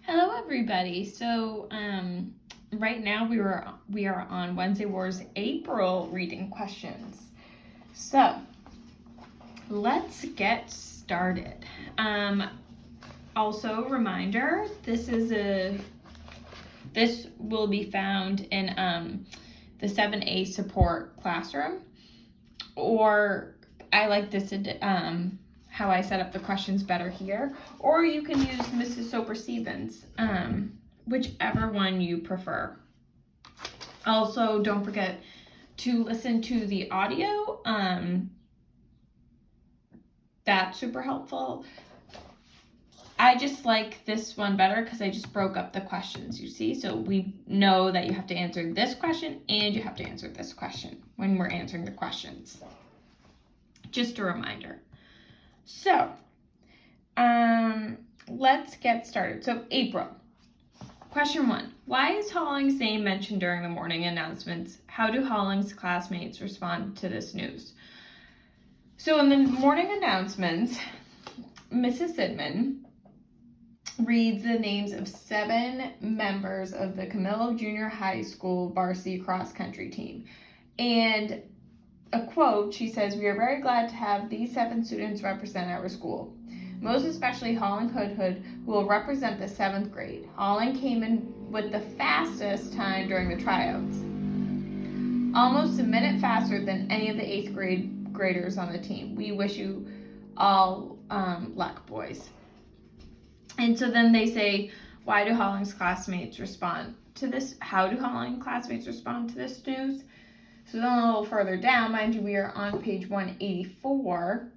Hello, everybody. So, right now we are on Wednesday Wars April reading questions. So, let's get started. Also, reminder: this will be found in the 7A support classroom, or I like this how I set up the questions better here, or you can use Mrs. Soper Stevens, whichever one you prefer. Also, don't forget to listen to the audio. That's super helpful. I just like this one better because I just broke up the questions, you see? So we know that you have to answer this question and you have to answer this question when we're answering the questions. Just a reminder. So, let's get started. So, April. Question 1. Why is Holling's name mentioned during the morning announcements? How do Holling's classmates respond to this news? So, in the morning announcements, Mrs. Sidman reads the names of 7 members of the Camillo Junior High School varsity cross country team. And a quote, she says, "We are very glad to have these 7 students represent our school, most especially Holling Hood, who will represent the 7th grade. Holling came in with the fastest time during the tryouts, almost a minute faster than any of the 8th graders on the team. We wish you all luck, boys." And so then they say, why do Holling's classmates respond to this? How do Holling's classmates respond to this news? So then a little further down, mind you, we are on page 184.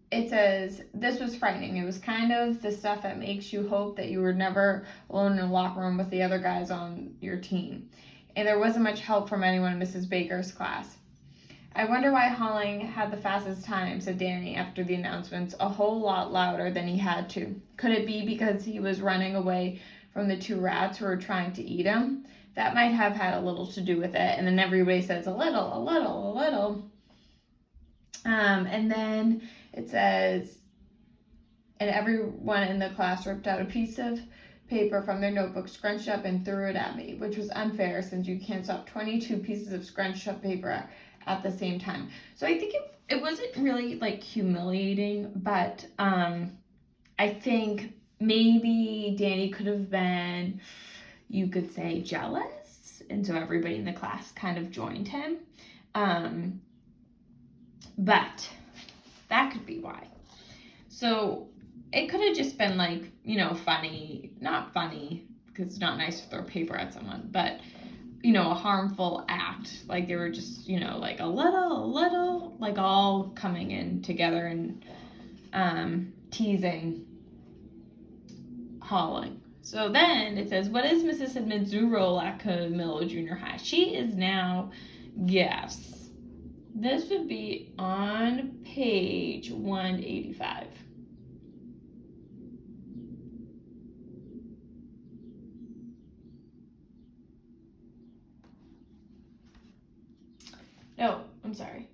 It says, "This was frightening. It was kind of the stuff that makes you hope that you were never alone in a locker room with the other guys on your team. And there wasn't much help from anyone in Mrs. Baker's class. I wonder why Holling had the fastest time," said Danny after the announcements, a whole lot louder than he had to. "Could it be because he was running away from the 2 rats who were trying to eat him? That might have had a little to do with it." And then everybody says, a little. And then it says, "And everyone in the class ripped out a piece of paper from their notebook, scrunched up, and threw it at me, which was unfair since you can't stop 22 pieces of scrunched up paper at the same time." So I think it wasn't really like humiliating, but I think maybe Danny could have been, you could say, jealous, and so everybody in the class kind of joined him. But that could be why. So it could have just been like, funny, not funny, because it's not nice to throw paper at someone, but, a harmful act. Like they were just, like a little, like all coming in together and teasing Holling. So then it says, what is Mrs. Sidman's new role at Camillo Junior High? She is now, yes. This would be on page 185. No, I'm sorry.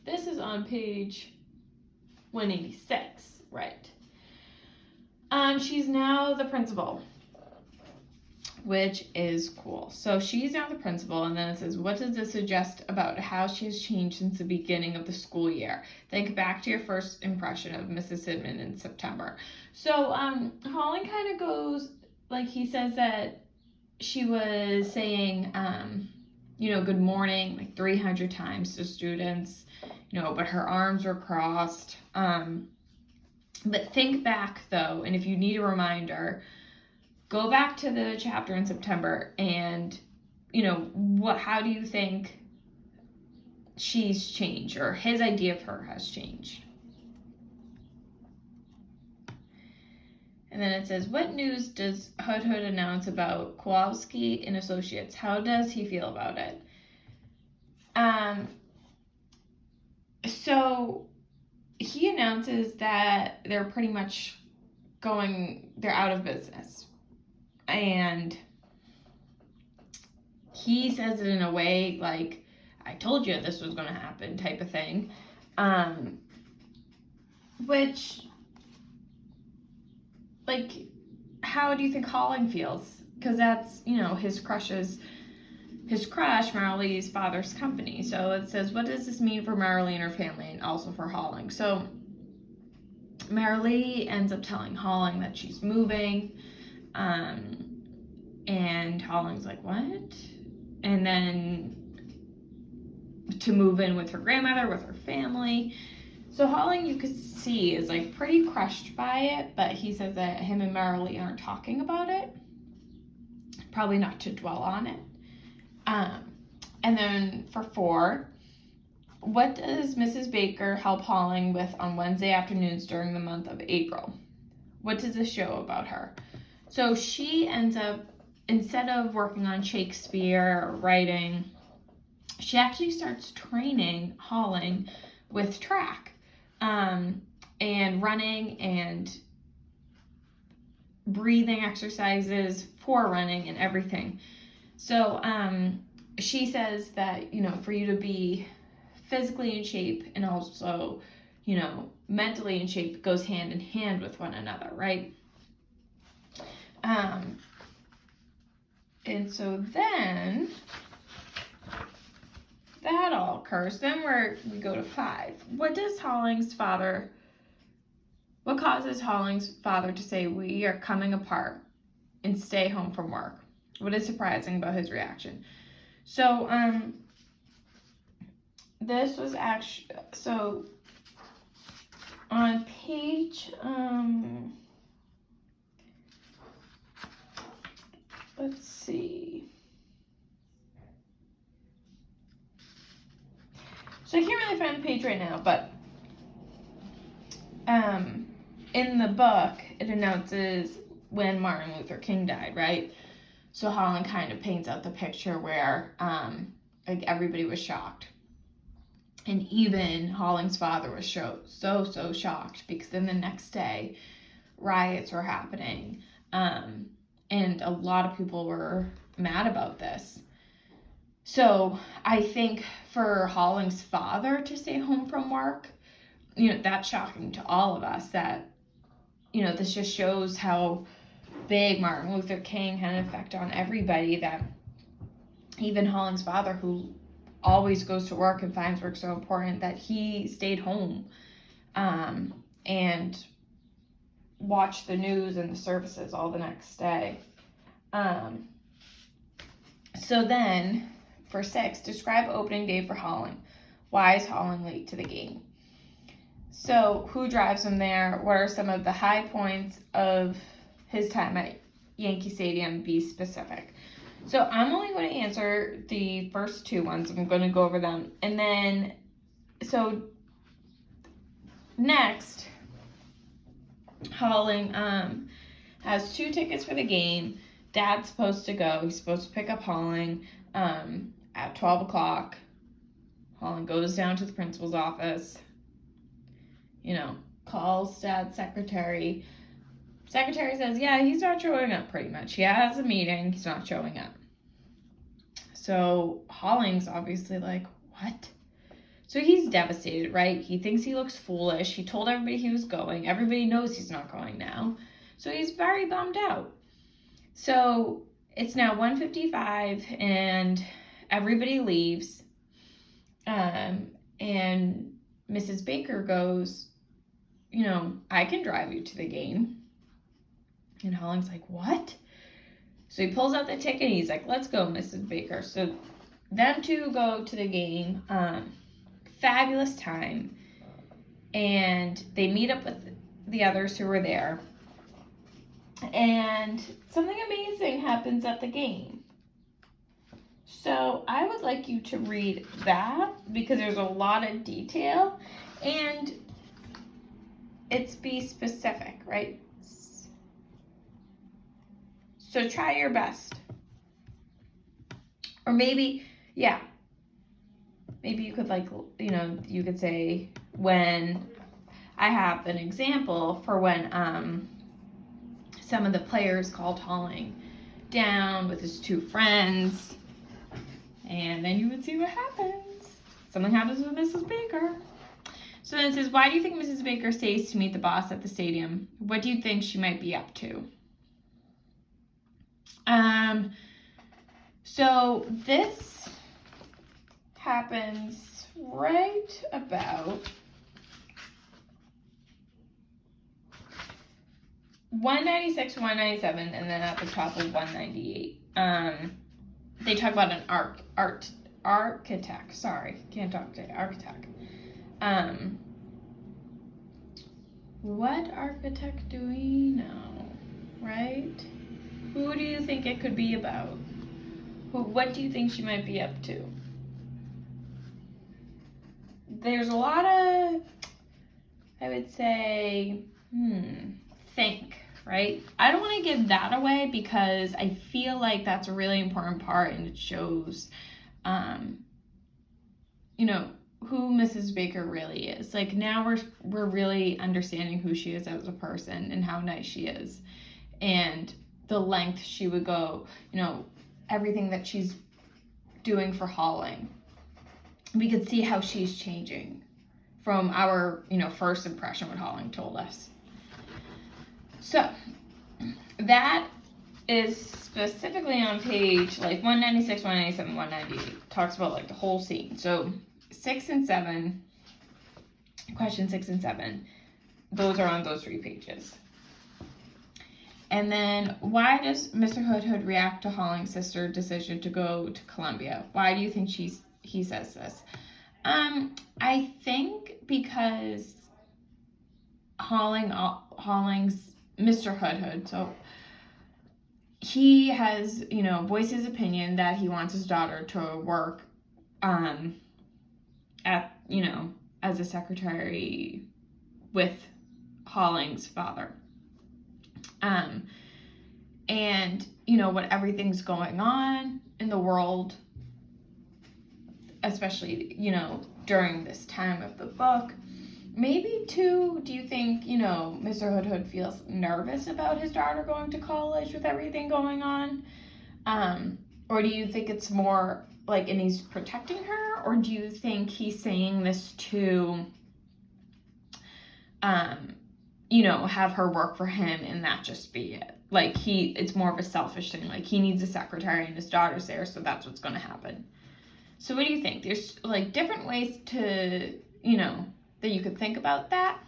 This is on page 186, right? She's now the principal, which is cool. So she's now the principal, and then it says, what does this suggest about how she has changed since the beginning of the school year? Think back to your first impression of Mrs. Sidman in September. So Holling kind of goes, like he says that she was saying, good morning, like 300 times to students, but her arms were crossed. But think back though, and if you need a reminder, go back to the chapter in September and, how do you think she's changed, or his idea of her has changed? And then it says, what news does Hood announce about Kowalski and Associates? How does he feel about it? So he announces that they're pretty much they're out of business. And he says it in a way like, I told you this was going to happen type of thing. Which like, how do you think Holling feels? Because that's, his crush, Marilee's father's company. So it says, what does this mean for Marilee and her family, and also for Holling? So Marilee ends up telling Holling that she's moving, and Holling's like, what? And then to move in with her grandmother, with her family. So Holling, you could see, is like pretty crushed by it, but he says that him and Marilee aren't talking about it. Probably not to dwell on it. And then for 4, what does Mrs. Baker help Holling with on Wednesday afternoons during the month of April? What does this show about her? So she ends up, instead of working on Shakespeare or writing, she actually starts training Holling with track, and running and breathing exercises for running and everything. So she says that, for you to be physically in shape and also, mentally in shape goes hand in hand with one another, right? And so then that all occurs. Then we go to 5. What causes Holling's father to say, we are coming apart and stay home from work? What is surprising about his reaction? So, this was actually, so on page, let's see. So I can't really find the page right now, but in the book, it announces when Martin Luther King died, right? So Holling kind of paints out the picture where everybody was shocked. And even Holling's father was so shocked, because then the next day, riots were happening. And a lot of people were mad about this. So I think for Holling's father to stay home from work, that's shocking to all of us. That, this just shows how big Martin Luther King had an effect on everybody, that even Holling's father, who always goes to work and finds work so important, that he stayed home and watched the news and the services all the next day. So then, for 6, describe opening day for Holling. Why is Holling late to the game? So, who drives him there? What are some of the high points of his time at Yankee Stadium? Be specific. So, I'm only going to answer the first 2 ones. I'm going to go over them. And then, so, next, Holling has 2 tickets for the game. Dad's supposed to go. He's supposed to pick up Holling at 12 o'clock. Holling goes down to the principal's office, calls Dad's secretary. Secretary says, yeah, he's not showing up, pretty much. He has a meeting. He's not showing up. So Holling's obviously like, what? So he's devastated, right? He thinks he looks foolish. He told everybody he was going. Everybody knows he's not going now. So he's very bummed out. So it's now 1:55 and everybody leaves. And Mrs. Baker goes, I can drive you to the game. And Holling's like, what? So he pulls out the ticket and he's like, let's go, Mrs. Baker. So them 2 go to the game. Fabulous time. And they meet up with the others who were there. And something amazing happens at the game. So I would like you to read that, because there's a lot of detail and it's be specific, right? So try your best. Or maybe, maybe you could you could say, when I have an example for when some of the players called Holling down with his 2 friends, and then you would see what happens. Something happens with Mrs. Baker. So then it says, why do you think Mrs. Baker stays to meet the boss at the stadium? What do you think she might be up to? So this happens right about 196, 197, and then at the top of 198. They talk about an architect. Sorry, can't talk today. Architect. What architect do we know, right? Who do you think it could be about? What do you think she might be up to? There's a lot of, I would say, think, right? I don't want to give that away because I feel like that's a really important part, and it shows, who Mrs. Baker really is. Like, now we're really understanding who she is as a person and how nice she is, and the length she would go, everything that she's doing for Holling. We could see how she's changing from our, first impression what Holling told us. So that is specifically on page 196, 197, 198. Talks about the whole scene. So 6 and 7, question 6 and 7, those are on those 3 pages. And then, why does Mr. Hood react to Holling's sister's decision to go to Columbia? Why do you think he says this? I think because Holling's Mr. Hood, so he has, voiced his opinion that he wants his daughter to work at, as a secretary with Holling's father. And, what everything's going on in the world, especially, during this time of the book. Maybe, too, do you think, Mr. Hood feels nervous about his daughter going to college with everything going on? Or do you think it's more and he's protecting her? Or do you think he's saying this to, have her work for him and that just be it? It's more of a selfish thing. He needs a secretary and his daughter's there, so that's what's going to happen. So what do you think? There's, different ways to, that you could think about that.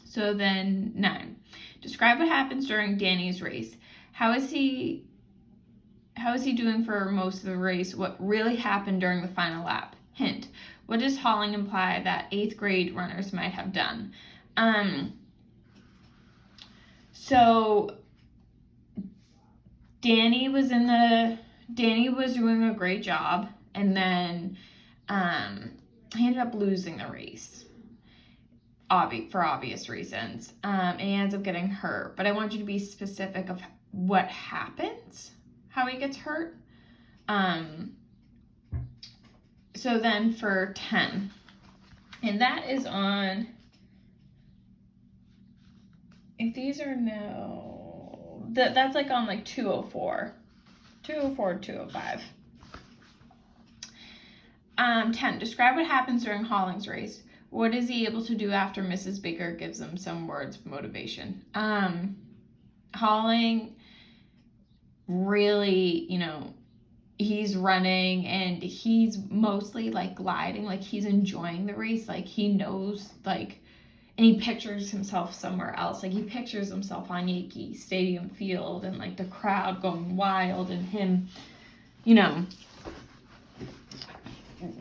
So then 9. Describe what happens during Danny's race. How is he doing for most of the race? What really happened during the final lap? Hint. What does Holling imply that 8th grade runners might have done? So Danny was doing a great job, and then he ended up losing the race for obvious reasons, and he ends up getting hurt. But I want you to be specific of what happens, how he gets hurt. So then for 10, and that is on, if these are that's on 204, 205. 10, describe what happens during Holling's race. What is he able to do after Mrs. Baker gives him some words of motivation? Holling really, he's running and he's mostly gliding, he's enjoying the race, he knows, and he pictures himself somewhere else. He pictures himself on Yankee Stadium field and the crowd going wild and him,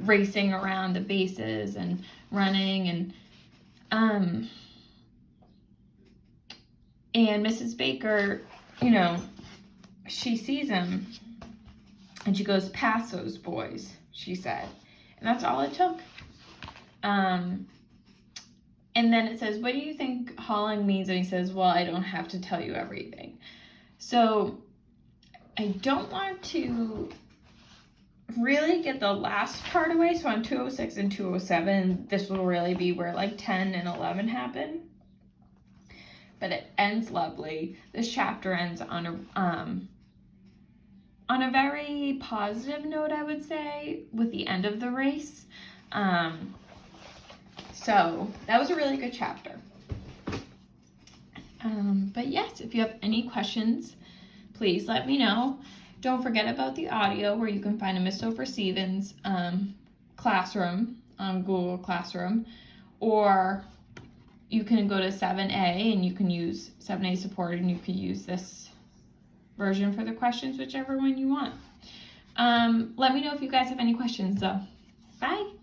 racing around the bases and running and Mrs. Baker, she sees him and she goes, "Past those boys," she said. And that's all it took. And then it says, what do you think Holling means? And he says, well, I don't have to tell you everything. So I don't want to really get the last part away. So on 206 and 207, this will really be where 10 and 11 happen. But it ends lovely. This chapter ends on a very positive note, I would say, with the end of the race. So that was a really good chapter. But yes, if you have any questions, please let me know. Don't forget about the audio, where you can find a Miss Oprah Stevens classroom on Google Classroom, or you can go to 7A and you can use 7A support, and you can use this version for the questions, whichever one you want. Let me know if you guys have any questions though. Bye.